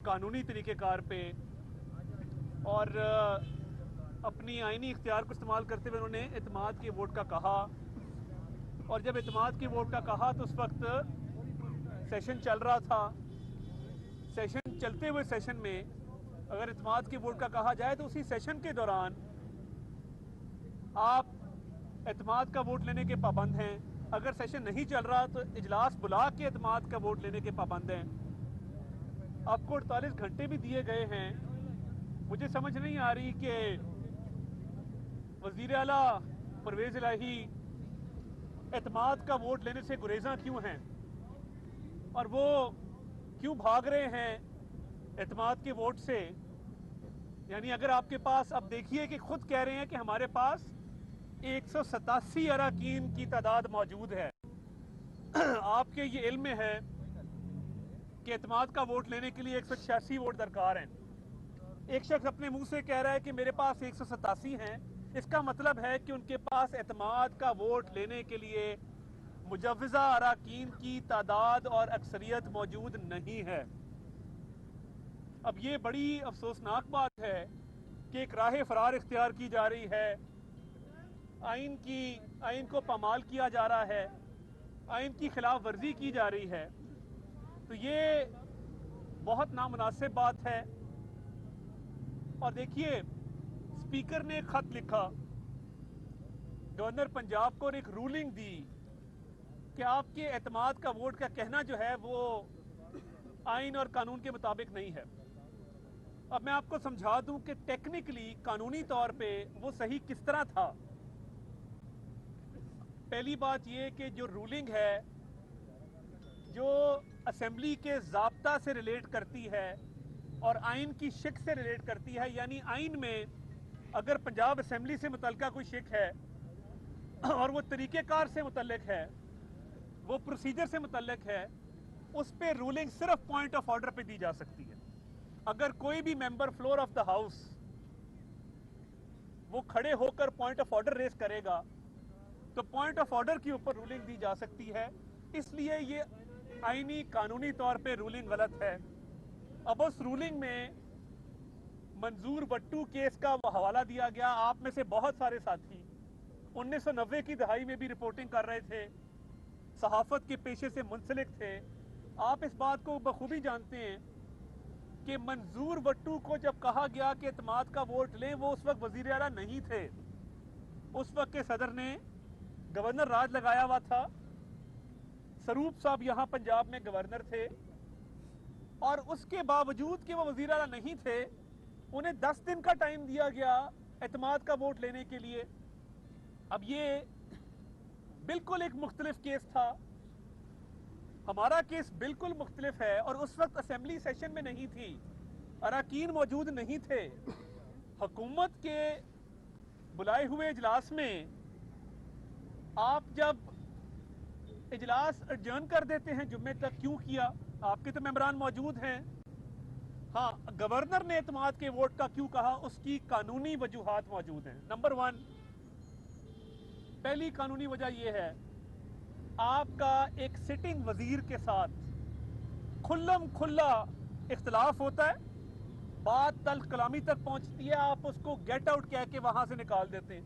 कानूनी तरीके कार पे और अपनी आईनी इख्तियार को इस्तेमाल करते हुए उन्होंने एतमाद के वोट का कहा। और जब एतमाद के वोट का कहा तो उस वक्त सेशन चल रहा था। सेशन चलते हुए सेशन में अगर एतमाद के वोट का कहा जाए तो उसी सेशन के दौरान आप एतमाद का वोट लेने के पाबंद हैं। अगर सेशन नहीं चल रहा तो इजलास बुला के एतमाद का वोट लेने के पाबंद हैं। आपको 48 घंटे भी दिए गए हैं। मुझे समझ नहीं आ रही कि वज़ीर आला परवेज़ इलाही एतमाद का वोट लेने से गुरेज़ां क्यों हैं और वो क्यों भाग रहे हैं एतमाद के वोट से। यानी अगर आपके पास, अब देखिए कि खुद कह रहे हैं कि हमारे पास 187 अरकान की तादाद मौजूद है। आपके ये इल्म में है कि एतमाद का वोट लेने के लिए 186 वोट दरकार हैं। एक शख्स अपने मुंह से कह रहा है कि मेरे पास 187 हैं। इसका मतलब है कि उनके पास एतमाद का वोट लेने के लिए मुजव्वज़ा अरकान की तादाद और अक्सरियत मौजूद नहीं है। अब ये बड़ी अफसोसनाक बात है कि एक राह फरार इख्तियार की जा रही है। आइन को पामाल किया जा रहा है, आइन की खिलाफ वर्जी की जा रही है। तो ये बहुत नामुनासिब बात है। और देखिए, स्पीकर ने एक खत लिखा गवर्नर पंजाब को और एक रूलिंग दी कि आपके एतमाद का वोट का कहना जो है वो आइन और कानून के मुताबिक नहीं है। अब मैं आपको समझा दूं कि टेक्निकली, कानूनी तौर पे वो सही किस तरह था। पहली बात ये कि जो रूलिंग है जो असेंबली के ज़ाब्ता से रिलेट करती है और आइन की शिक से रिलेट करती है, यानी आइन में अगर पंजाब असेंबली से मुतल्लिका कोई शिक है और वो तरीक़ेकार से मुतल्लिक है, वो प्रोसीजर से मुतल्लिक है, उस पे रूलिंग सिर्फ पॉइंट ऑफ ऑर्डर पे दी जा सकती है। अगर कोई भी member floor of the house वो खड़े होकर पॉइंट ऑफ ऑर्डर रेस करेगा तो पॉइंट ऑफ ऑर्डर के ऊपर रूलिंग दी जा सकती है। इसलिए ये आईनी कानूनी तौर पे रूलिंग गलत है। अब उस रूलिंग में मंजूर बट्टू केस का हवाला दिया गया। आप में से बहुत सारे साथी 1990 की दहाई में भी रिपोर्टिंग कर रहे थे, सहाफत के पेशे से मुंसलिक थे। आप इस बात को बखूबी जानते हैं कि मंजूर बट्टू को जब कहा गया कि एतमाद का वोट लें, वो उस वक्त वजीर आला नहीं थे। उस वक्त के सदर ने गवर्नर राज लगाया हुआ था। सरूप साहब यहाँ पंजाब में गवर्नर थे और उसके बावजूद कि वो वजीर आला नहीं थे, उन्हें 10 दिन का टाइम दिया गया एतमाद का वोट लेने के लिए। अब ये बिल्कुल एक मुख्तलिफ केस था। हमारा केस बिल्कुल मुख्तलिफ है और उस वक्त असेंबली सेशन में नहीं थी, अरकान मौजूद नहीं थे। हुकूमत के बुलाए हुए इजलास में आप जब इजलास एडजर्न कर देते हैं जुम्मे तक, क्यों किया? आपके तो मेंबरान मौजूद हैं। हाँ, गवर्नर ने एतमाद के वोट का क्यों कहा, उसकी कानूनी वजूहात मौजूद हैं। नंबर 1, पहली कानूनी वजह यह है, आपका एक सिटिंग वजीर के साथ खुल्लम खुल्ला इख्तलाफ होता है, बात तल्ख कलामी तक पहुंचती है, आप उसको गेट आउट कह के वहां से निकाल देते हैं।